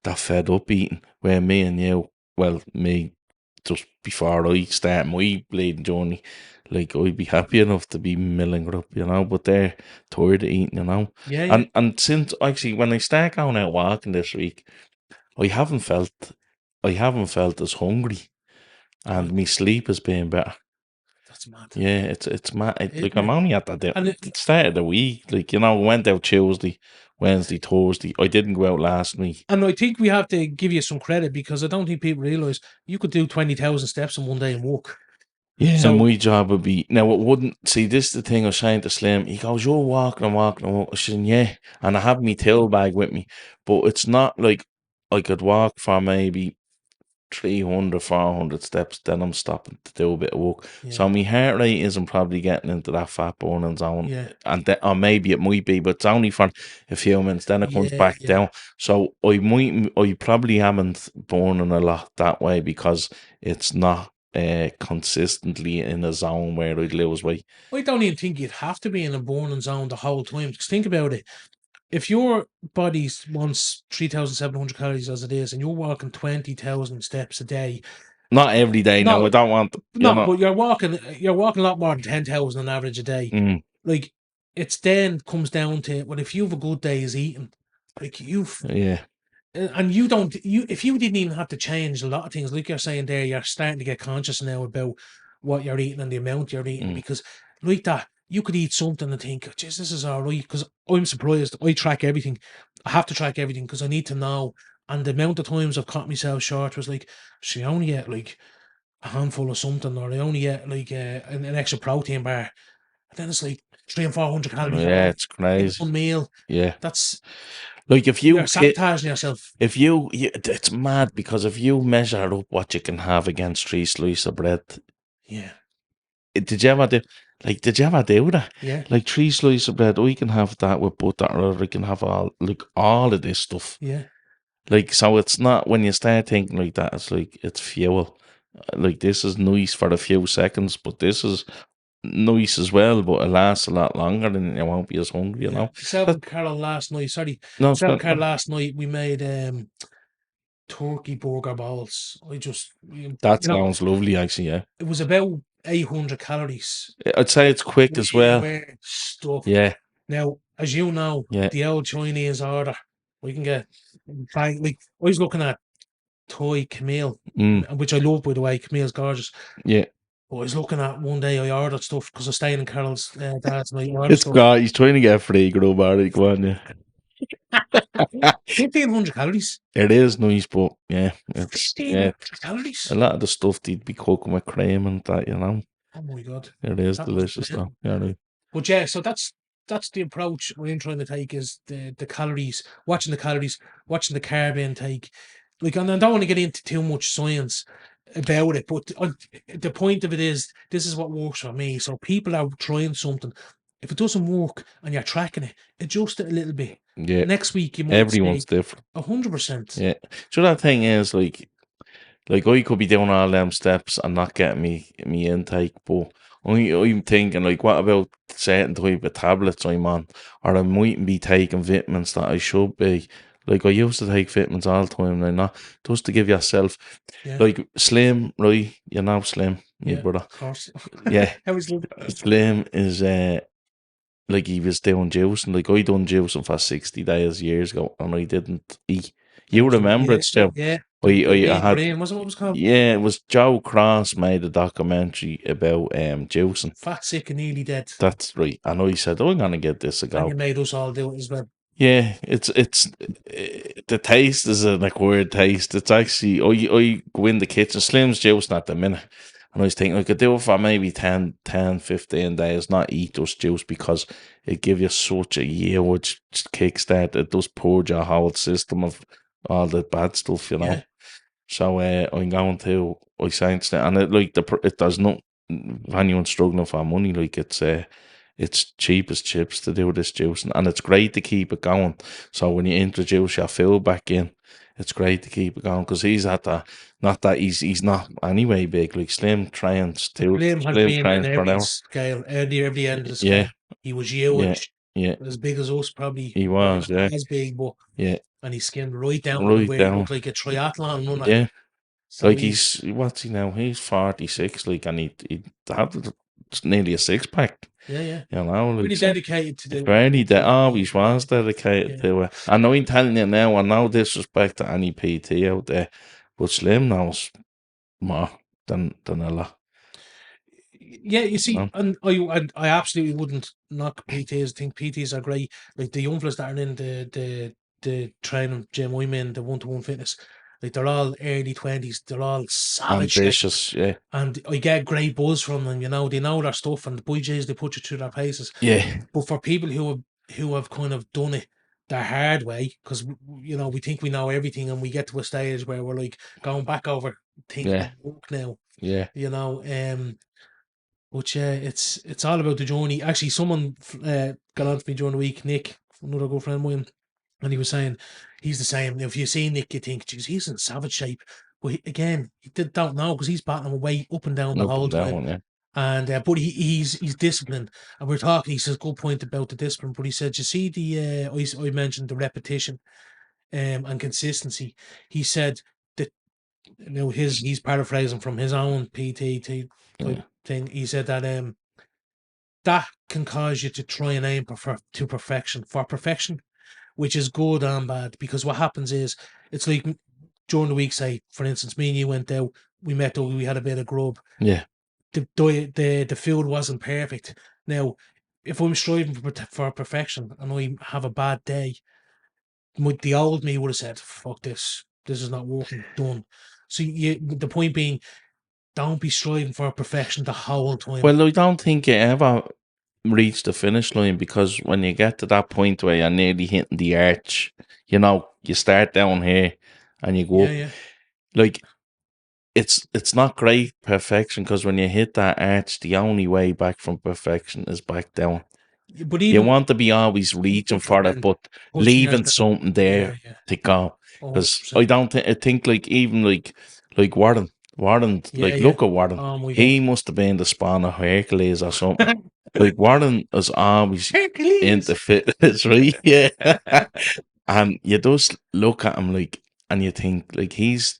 S2: they're fed up eating. Where me and you, well, me just before I start my bleeding journey, like I'd be happy enough to be milling it up, but they're tired of eating,
S1: yeah, yeah.
S2: And since actually when I start going out walking this week. I haven't felt I haven't felt as hungry, and
S1: Right,
S2: my sleep has been better.
S1: that's mad.
S2: Yeah, it's mad. Like
S1: Isn't
S2: I'm
S1: it?
S2: only at that
S1: And
S2: start of the week. Like went out Tuesday, Wednesday, Thursday. I didn't go out last week.
S1: I think we have to give you some credit because I don't think people realize you could do 20,000 steps in one day and walk.
S2: Yeah,
S1: So
S2: my job would be now. It wouldn't see. This is the thing I was saying to Slim. He goes, "You're walking and walking and walking." I said, "Yeah," and I have my tail bag with me, but it's not like I could walk for maybe 300, 400 steps, then I'm stopping to do a bit of work.
S1: yeah,
S2: So my heart rate isn't probably getting into that fat burning zone.
S1: yeah,
S2: And or maybe it might be, but it's only for a few minutes, then it comes
S1: yeah,
S2: back
S1: yeah.
S2: down. So I probably haven't burning a lot that way because it's not consistently in a zone where I'd lose weight.
S1: I don't even think you'd have to be in a burning zone the whole time. Because think about it. If your body wants 3,700 calories as it is, and you're walking 20,000 steps a day,
S2: Not every day. No, I
S1: no,
S2: don't want,
S1: no, but you're walking a lot more than 10,000 on average a day.
S2: mm,
S1: Like it's then comes down to well, if you have a good day's eating, like
S2: yeah,
S1: and you don't you if you didn't even have to change a lot of things, like you're saying there, you're starting to get conscious now about what you're eating and the amount you're eating
S2: mm,
S1: because like that, you could eat something and think, "Geez, this is all right." Because I'm surprised. I track everything. I have to track everything because I need to know. And the amount of times I've caught myself short was like, she only ate like a handful of something, or I only ate like an extra protein bar. And then it's like 300 and 400 calories
S2: yeah,
S1: all
S2: it's
S1: in
S2: crazy.
S1: one meal.
S2: Yeah.
S1: That's
S2: Like if
S1: you're
S2: you hit
S1: sabotaging yourself.
S2: If it's mad because if you measure up what you can have against three slices of bread,
S1: Yeah,
S2: did you ever do? Like, did you ever do that?
S1: yeah,
S2: Like three slices of bread, we can have that with butter, or we can have all of this stuff.
S1: yeah.
S2: Like, so it's not when you start thinking like that, it's like it's fuel. Like this is nice for a few seconds, but this is nice as well, but it lasts a lot longer, and you won't be as hungry.
S1: Yeah, myself
S2: That
S1: and Carol last night. Sorry,
S2: no, it's
S1: myself and
S2: not.
S1: Carol last night. We made turkey burger balls.
S2: That sounds lovely, actually. Yeah,
S1: It was about 800 calories.
S2: I'd say it's quick as
S1: We
S2: well.
S1: were stuffed.
S2: Yeah,
S1: Now, as you know,
S2: yeah.
S1: the old Chinese order, we can get like I was looking at Toy Camille,
S2: Mm,
S1: which I love by the way. Camille's gorgeous.
S2: yeah.
S1: But I was looking at one day I ordered stuff because I stayed in Carol's dad's and I ordered
S2: It's
S1: stuff.
S2: got, he's trying to get free grub out of come on, yeah.
S1: 1,500 calories.
S2: It is nice, but yeah, it's yeah.
S1: 1,500 calories.
S2: A lot of the stuff they'd be cooking with cream and that.
S1: Oh my god,
S2: It is
S1: that was
S2: delicious though.
S1: mental.
S2: Yeah, right.
S1: But yeah, so that's the approach I'm trying to take is the calories, watching the carb intake. Like, and I don't want to get into too much science about it, but the point of it is this is what works for me. So people are trying something. If it doesn't work and you're tracking it, adjust it a little bit.
S2: Yeah,
S1: Next week you might
S2: everyone's
S1: say
S2: different.
S1: 100%.
S2: Yeah. So that thing is like I could be doing all them steps and not getting me intake, but I'm thinking like, what about certain type of tablets I'm on, or I mightn't be taking vitamins that I should be. Like I used to take vitamins all the time, and not just to give yourself
S1: Yeah,
S2: like Slim, right? Slim, my
S1: yeah,
S2: brother.
S1: of course.
S2: Yeah,
S1: How is it?
S2: Slim is like he was doing juicing. Like I done juicing for 60 days years ago, and I didn't eat. You remember
S1: Yeah,
S2: it still?
S1: yeah. The
S2: I
S1: being
S2: had.
S1: brain, wasn't what it was called?
S2: Yeah, it was Joe Cross made a documentary about juicing.
S1: Fat, sick, and nearly dead.
S2: That's right. And I said, I'm gonna give this a
S1: And you
S2: go.
S1: made us all do it as well.
S2: Yeah, it's the taste is an acquired taste. It's actually I go in the kitchen, Slim's juicing at the minute, And I was thinking I could do it for maybe 10, 15 days, not eat those juice because it give you such a huge kickstart. It does purge your whole system of all the bad stuff, you know.
S1: Yeah.
S2: So I'm going to, I science that, and it does not, when anyone's struggling for money, like it's cheap as chips to do this juice, and it's great to keep it going. So when you introduce your fill back in, it's great to keep it going because he's at the, not that he's not anyway big, like
S1: Liam has
S2: Slim
S1: been in
S2: trains per
S1: every
S2: hour.
S1: scale, every end of the scale.
S2: Yeah,
S1: He was
S2: yeah,
S1: huge,
S2: yeah,
S1: as big as us, probably
S2: he
S1: maybe
S2: was, yeah,
S1: not as big, but
S2: yeah,
S1: and he skimmed right down to the
S2: right
S1: way he
S2: down,
S1: looked like a triathlon runner.
S2: yeah.
S1: So
S2: Like
S1: he's
S2: what's he now? He's 46, like, and he had nearly a six pack.
S1: yeah, yeah,
S2: You know, like
S1: really
S2: so.
S1: dedicated to the
S2: Very
S1: to the
S2: always
S1: game.
S2: was dedicated
S1: Yeah.
S2: to it. I know I'm telling you now, and no disrespect to any PT out there, but Slim knows more than a lot.
S1: Yeah, you
S2: You
S1: see,
S2: know?
S1: and I absolutely wouldn't knock PTs. I think PTs are great. Like the young fellas that are in the training gym I'm in, the 1-to-1 fitness, like they're all early 20s. They're all savage shape,
S2: Ambitious, yeah,
S1: and I get great buzz from them. You know, they know their stuff, and the boy J's they put you through their paces.
S2: yeah,
S1: But for people who have kind of done it the hard way, because we think we know everything, and we get to a stage where we're like going back over things
S2: yeah,
S1: that work now.
S2: yeah,
S1: You know, but yeah, it's all about the journey. Actually, someone got on to me during the week, Nick, another good friend of mine, and he was saying he's the same. If you see Nick, you think, geez, he's in savage shape. But again, don't know because he's battling away up and down the
S2: up
S1: whole
S2: and
S1: time.
S2: down, yeah,
S1: And but he's disciplined, and we're talking. He says good point about the discipline, but he said, you see I mentioned the repetition, and consistency. He said that he's paraphrasing from his own PT type
S2: yeah,
S1: thing. He said that that can cause you to try and aim to perfection, which is good and bad, because what happens is it's like during the week, say for instance, me and you went out, we met up, we had a bit of grub.
S2: yeah.
S1: The food wasn't perfect. Now, if I'm striving for perfection and I have a bad day, the old me would have said, "Fuck this! This is not working." Done. So the point being, don't be striving for perfection the whole time.
S2: Well, I don't think you ever reach the finish line because when you get to that point where you're nearly hitting the arch, you start down here and you go
S1: Yeah,
S2: up.
S1: yeah.
S2: Like it's not great perfection because when you hit that arch, the only way back from perfection is back down.
S1: But
S2: You
S1: even
S2: want to be always reaching for it, but
S1: pushing
S2: leaving
S1: yourself,
S2: something
S1: yeah,
S2: there
S1: yeah,
S2: to go. Because I
S1: 100%.
S2: don't think I think like even like Warren,
S1: Yeah,
S2: like
S1: yeah.
S2: look at Warren.
S1: Oh my god.
S2: He must have been the spawn of Hercules or something. Like Warren is always into
S1: Hercules.
S2: fitness, right? Yeah. And you just look at him like, and you think like he's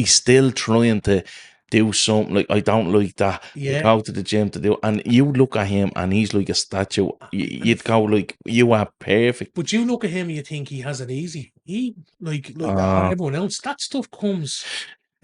S2: still trying to do something. Like I don't like that. I
S1: Yeah,
S2: go to the gym to do, and you look at him, and he's like a statue.
S1: and
S2: You'd go like, you are perfect.
S1: but you look at him and you think he has it easy. He like
S2: Uh
S1: everyone else. That stuff comes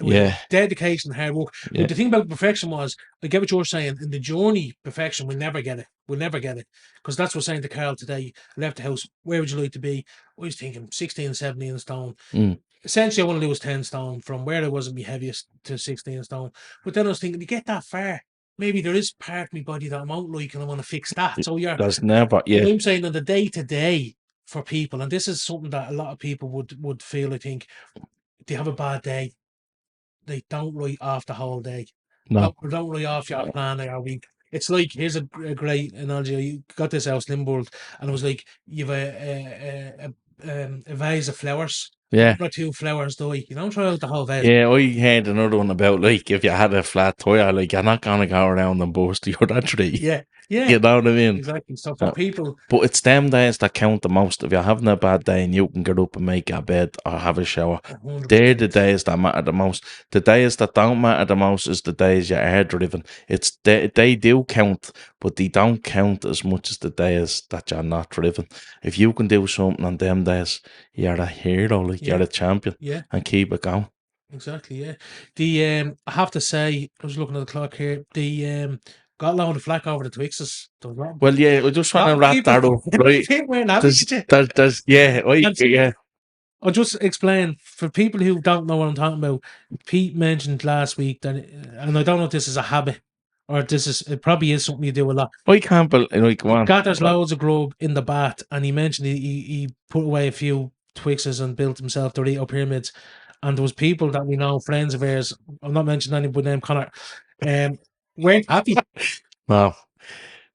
S1: with
S2: yeah,
S1: dedication and hard work. But
S2: yeah,
S1: the thing about perfection was, I get what you're saying. In the journey, perfection, we'll never get it. We'll never get it. Because that's what I was saying to Carl today. I left the house. Where would you like to be? I was thinking 16, 17 stone.
S2: mm,
S1: Essentially, I want to lose 10 stone from where I was at my heaviest to 16 stone. But then I was thinking, to get that far, maybe there is part of my body that I'm out like and I want to fix that. So
S2: there's never,
S1: but
S2: yeah,
S1: I'm saying on the day to day for people, and this is something that a lot of people would feel, I think, they have a bad day, they don't write off the whole day.
S2: no,
S1: Don't write off your plan or your week. It's like, here's a great analogy. You got this house, Limbold, and it was like you've a vase of flowers.
S2: yeah.
S1: One or two flowers die. You don't throw out the whole vase.
S2: Yeah, I heard another one about like if you had a flat tire, like you're not gonna go around and bust the other tree.
S1: Yeah, yeah,
S2: You know what I mean?
S1: exactly. So for
S2: Uh,
S1: people,
S2: But it's them days that count the most. If you're having a bad day and you can get up and make your bed or have a shower, they're the
S1: 100%.
S2: days that matter the most. The days that don't matter the most is the days you are driven. They do count, but they don't count as much as the days that you're not driven. If you can do something on them days, you're a hero, like
S1: Yeah,
S2: you're a champion,
S1: yeah.
S2: and keep it going.
S1: Exactly, yeah. I have to say, I was looking at the clock here. Got a lot of flack over the Twixes. There was
S2: Well, yeah, we're just
S1: a
S2: trying
S1: lot
S2: to
S1: of
S2: wrap
S1: people,
S2: that up, right?
S1: people weren't happy with you.
S2: There's, yeah, right,
S1: And see,
S2: yeah.
S1: I'll just explain for people who don't know what I'm talking about. Pete mentioned last week that, and I don't know if this is a habit or it probably is something you do a lot.
S2: I can't believe, come on.
S1: There's loads of grub in the bath, and he mentioned he put away a few Twixes and built himself Dorito pyramids. And there was people that we know, friends of ours, I'm not mentioning anybody named Connor, weren't happy.
S2: No.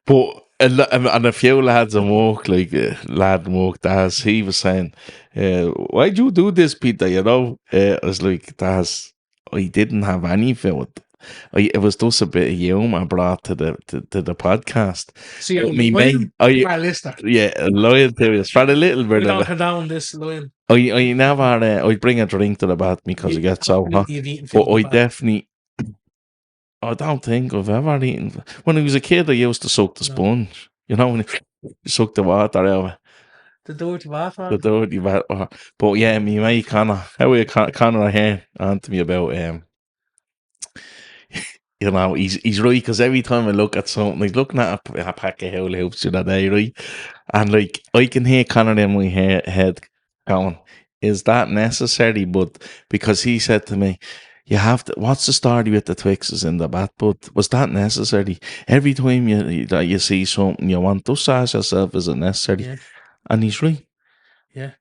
S2: But and a few lads in work, like lad in work, Daz, he was saying, why'd you do this, Peter? You know, I was like, Daz, I didn't have any for it. It was just a bit of humour brought to the podcast.
S1: See,
S2: Me mate, lying to us for a little bit.
S1: We don't condone this lying.
S2: I never, I'd bring a drink to the bath because it gets so hot. But I definitely, I don't think I've ever eaten. When I was a kid, I used to suck the sponge. You know, when you suck the water out.
S1: The dirty water.
S2: The dirty water. But yeah, me mate Connor, how are you, Connor here on to me about you know, he's right, because every time I look at something, he's looking at a pack of hula hoops the other day, right? And like, I can hear Connor in my head going, is that necessary? But because he said to me, you have to, what's the story with the Twixes in the bat? But was that necessary? Every time you see something you want, just ask yourself, is it necessary?
S1: Yeah.
S2: And he's right.
S1: Yeah.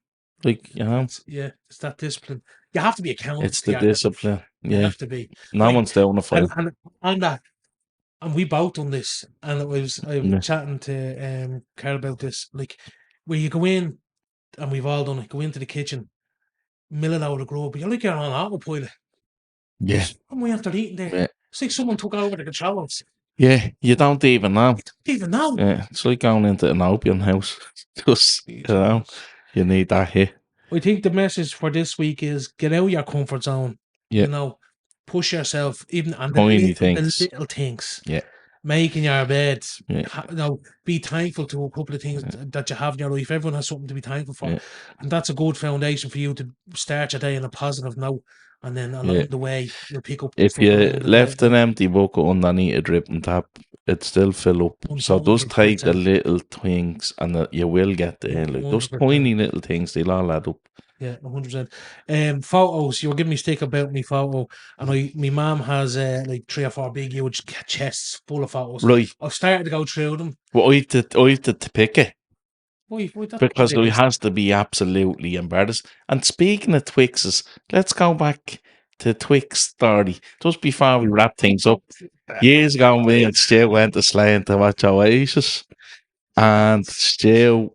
S2: Like, you know.
S1: It's that discipline. You have to be accountable.
S2: It's the discipline. Yeah.
S1: You have to be.
S2: No one's down the fight.
S1: And we both done this. And I was chatting to Carl about this. Like, where you go in, and we've all done it, go into the kitchen, mill it out of the grub, but you're like you're on autopilot.
S2: Yeah.
S1: And we after eating there, yeah. It's like someone took over the controls.
S2: Yeah, you don't even know.
S1: Yeah,
S2: it's like going into an opium house. Just, you know, you need that hit.
S1: I think the message for this week is get out of your comfort zone. Yeah. You know, push yourself, even on the little things.
S2: Yeah.
S1: Making your bed. Yeah. You know, be thankful to a couple of things that you have in your life. Everyone has something to be thankful for. Yeah. And that's a good foundation for you to start your day on a positive note. And then along the way, you'll pick up.
S2: If you left an empty bucket underneath a dripping tap, it still fill up. 100%. So just take the little things, and you will get there. Like those tiny little things, they'll all add up.
S1: Yeah, 100%. Photos. You were giving me stick about me photo, and my mum has like 3 or 4 big, huge chests full of photos.
S2: Right.
S1: I've started to go through them.
S2: Well, I have to pick it. Because it has to be absolutely embarrassed. And speaking of Twixes, let's go back to Twix Story. Just before we wrap things up, years ago, me and Stu went to Slane to watch Oasis. And Stu,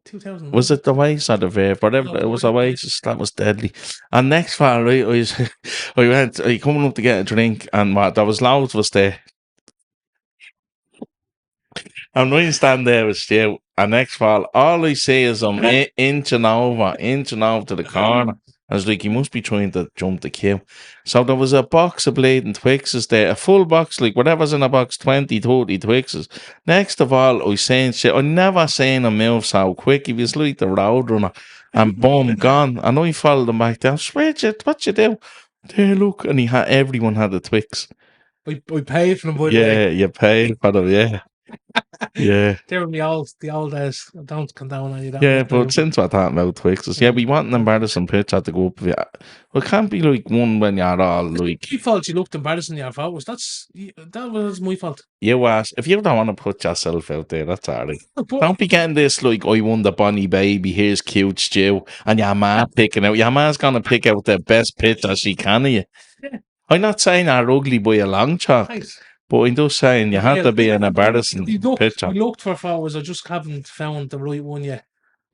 S2: was it the Oasis or the Verve? Whatever, it was Oasis, that was deadly. And next fall, right, I coming up to get a drink, and there was loads of us there. I'm going to stand there with Stu, and next fall, all I see is I'm inching over to the corner. I was like, he must be trying to jump the queue. So there was a box of bleeding Twixes there, a full box, like whatever's in a box, 20, 30 Twixes. Next of all, I was saying shit. I never seen him move so quick. He was like the roadrunner, and boom, gone. And I followed him back there. What you do? There, look, and everyone had a Twix.
S1: We paid for them, by the
S2: way. Yeah, you paid for them, yeah. Yeah.
S1: They were the old days. Don't condone any of that.
S2: Yeah, but since we're talking about Twixes, we want an embarrassing picture to go up with. It can't be like one when you're all like.
S1: My fault you looked embarrassing in your photos. That was my fault.
S2: You asked. If you don't want to put yourself out there, that's alright. Don't be getting this like, I won the Bonnie Baby, here's cute Stu, and your ma picking out. Your ma's gonna pick out the best picture she can of you. Yeah. I'm not saying you're ugly by a long shot. Thanks. But I'm just saying, you had to be an embarrassing picture.
S1: We looked for photos, I just haven't found the right one yet.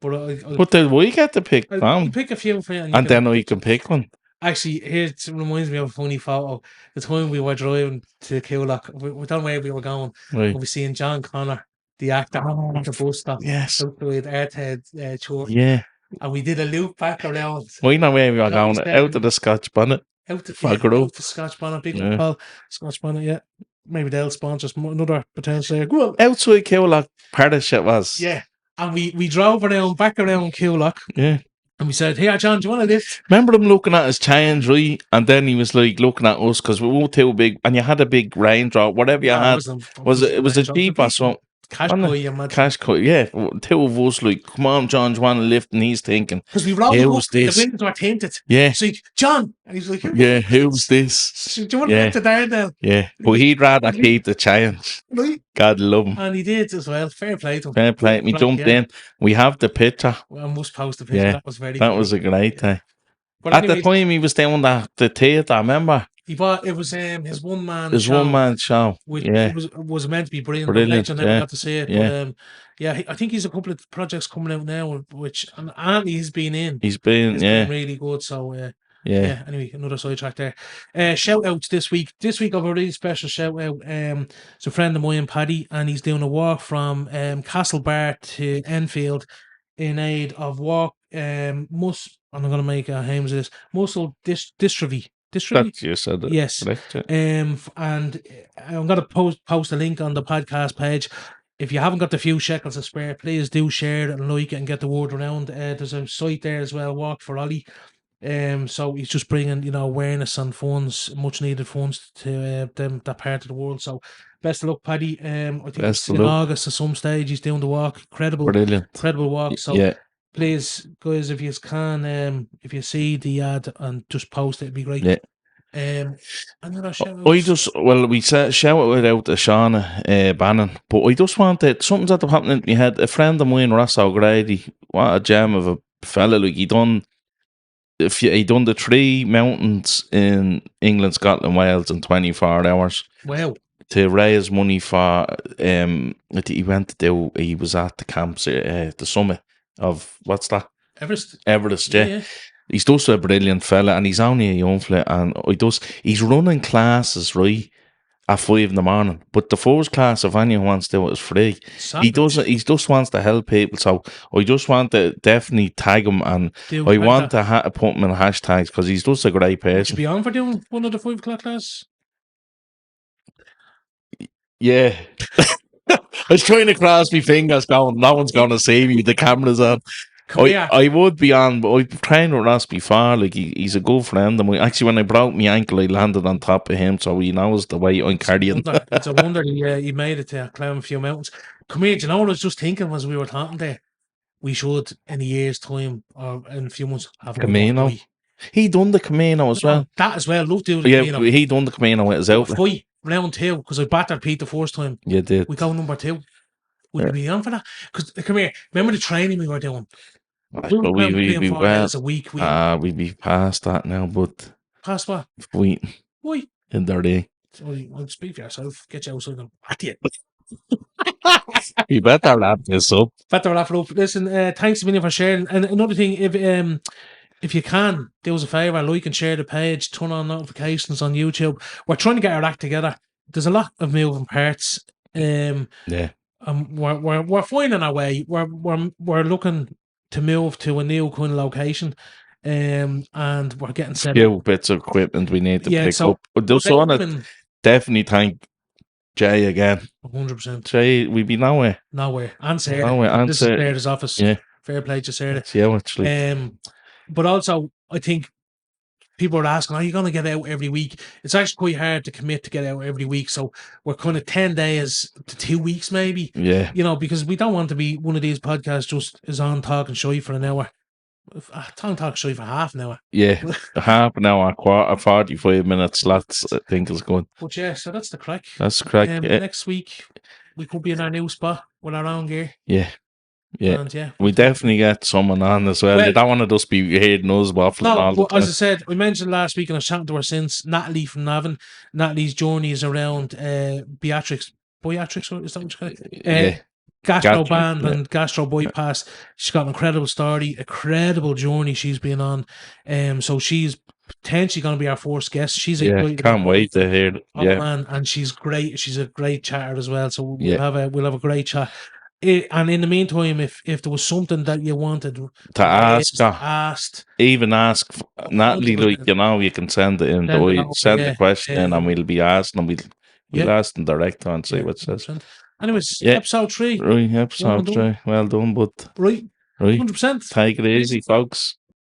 S2: But then we get to pick one.
S1: I'll pick a few for you.
S2: And then we can pick one.
S1: Actually, it reminds me of a funny photo. The time we were driving to Coolock, we don't know where we were going. Right. We were seeing John Connor, the actor, at the bus stop.
S2: Yes.
S1: Outside Earthead Church.
S2: Yeah.
S1: And we did a loop back around.
S2: We know where we were going. Out of the Scotch bonnet.
S1: Out the Scotch bonnet. Big Paul, Scotch bonnet, yeah. Maybe they'll sponsor us, another potential. Well,
S2: outside Coolock, parish it was.
S1: Yeah. And we drove back around Coolock.
S2: Yeah.
S1: And we said, "Here, John, do you want to lift?"
S2: Remember him looking at his change, right? And then he was like looking at us because we were too big, and you had a big Range Rover, whatever you had. It was a Jeep or something.
S1: Cash
S2: On
S1: boy,
S2: the
S1: you imagine.
S2: cash cut, yeah. Two of us like, come on, John, do you want to lift? And he's thinking,
S1: Because we rolled
S2: who's
S1: up, the
S2: this?
S1: windows were tinted.
S2: Yeah,
S1: So John, and he's like,
S2: yeah, who's this?
S1: do you want to
S2: Yeah,
S1: lift it down now?
S2: yeah. But he'd rather keep the change.
S1: Right?
S2: God love him.
S1: And he did as well. Fair play to him.
S2: Fair play. We jumped in. We have the picture.
S1: Well, I must post the picture.
S2: Yeah,
S1: That was very
S2: that
S1: funny.
S2: was a great day.
S1: But
S2: At the
S1: anyways,
S2: time, he was doing the theatre. Remember?
S1: he bought it was his one man
S2: His
S1: show.
S2: one man show.
S1: Which
S2: Yeah,
S1: it was meant to be brilliant.
S2: brilliant.
S1: I never
S2: Yeah,
S1: got to see it.
S2: yeah.
S1: But yeah, I think he's a couple of projects coming out now, which and Anthony's been in.
S2: He's been
S1: Been really good. So
S2: yeah.
S1: Anyway, another sidetrack there. Shout outs this week. This week I've a really special shout out. It's a friend of mine, Paddy, and he's doing a walk from Castlebar to Enfield in aid of walk and I'm gonna make a names of this muscle dystrophy.
S2: That you said it.
S1: Yes.
S2: Correct, yeah.
S1: And I'm gonna post a link on the podcast page. If you haven't got the few shekels to spare, please do share it and like it and get the word around. There's a site there as well, Walk for Ollie. So he's just bringing awareness and funds, much needed funds to them that part of the world. So best of luck, Paddy. I think it's in August at some stage. He's doing the walk.
S2: Brilliant,
S1: incredible walk. So
S2: yeah.
S1: Please, guys, if you can, if you see the ad and just post it, it'd be great.
S2: Yeah.
S1: We
S2: shout it out to Shauna Bannon, but I just wanted something's that happening in my head. A friend of mine, Grady, what a gem of a fella! Like he done the 3 mountains in England, Scotland, Wales in 24 hours.
S1: Wow!
S2: To raise money for he went to do. He was at the camps, the summit of what's that? Everest, yeah. He's just a brilliant fella, and he's only a young fella, and he's running classes right at 5 in the morning. But the first class, if anyone wants to do it, is free. He just wants to help people. So I just want to definitely tag him, and I want to put him in hashtags because he's just a great person.
S1: Would you be on for doing one of the 5 o'clock classes?
S2: Yeah. I was trying to cross my fingers going, no one's going to see me, the camera's on. I would be on, but I've trained with Ross before. Like he's a good friend of mine. Actually, when I broke my ankle, I landed on top of him, so he knows the way I'm carrying.
S1: It's a wonder he made it to climb a few mountains. Come here, do you know what I was just thinking as we were talking there? We should, in a year's time or in a few months, have
S2: Camino. He done the Camino as well.
S1: That as well. Love doing the Camino.
S2: He done the Camino with his outfit.
S1: Round 2, because I battered Pete the first time.
S2: You did.
S1: We go number 2. Would you be on for that? Because come here, remember the training we were doing?
S2: We'd be well.
S1: A week.
S2: We'd be past that now, but
S1: past what?
S2: Why? In their day.
S1: Well, speak for yourself. Get you outside and at you.
S2: You better wrap this up.
S1: Listen, thanks a million for sharing. And another thing, if you can, do us a favour, like and share the page, turn on notifications on YouTube. We're trying to get our act together. There's a lot of moving parts.
S2: Yeah.
S1: We're finding our way. We're looking to move to a new kind of location. And we're getting set up.
S2: Bits of equipment we need to pick up. But just want to definitely thank Jay again.
S1: 100%.
S2: Jay, we be nowhere.
S1: And Sarah. This is Sarah's office.
S2: Yeah.
S1: Fair play to Sarah.
S2: Yeah, actually.
S1: But also, I think people are asking, are you going to get out every week? It's actually quite hard to commit to get out every week. So we're kind of 10 days to 2 weeks, maybe.
S2: Yeah.
S1: Because we don't want to be one of these podcasts just is on talking shy for an hour. Talk shy for half an hour.
S2: Yeah. Half an hour, quarter, 45 minutes slots, I think is good.
S1: But yeah, so that's the crack.
S2: Next
S1: week, we could be in our new spot with our own gear.
S2: Yeah. Yeah.
S1: And
S2: we definitely get someone on as well. They don't want to just be hearing us waffling all the time.
S1: As I said, we mentioned last week, and I was chatting to her since, Natalie from Navan. Natalie's journey is around Beatrix, is that what you call it? Gastro band and gastro bypass. She's got an incredible story, incredible journey she's been on. So she's potentially going to be our first guest.
S2: Can't wait to hear it.
S1: Man, and she's great. She's a great chatter as well. So we'll have a great chat. And in the meantime, if there was something that you wanted
S2: to ask, even ask Natalie, you can send it in. Send the question in, and we'll be asking them. We'll ask them direct and see what it says.
S1: Anyways, episode 3.
S2: Right, episode 3. Well done, but
S1: right, 100%.
S2: Take it easy, folks.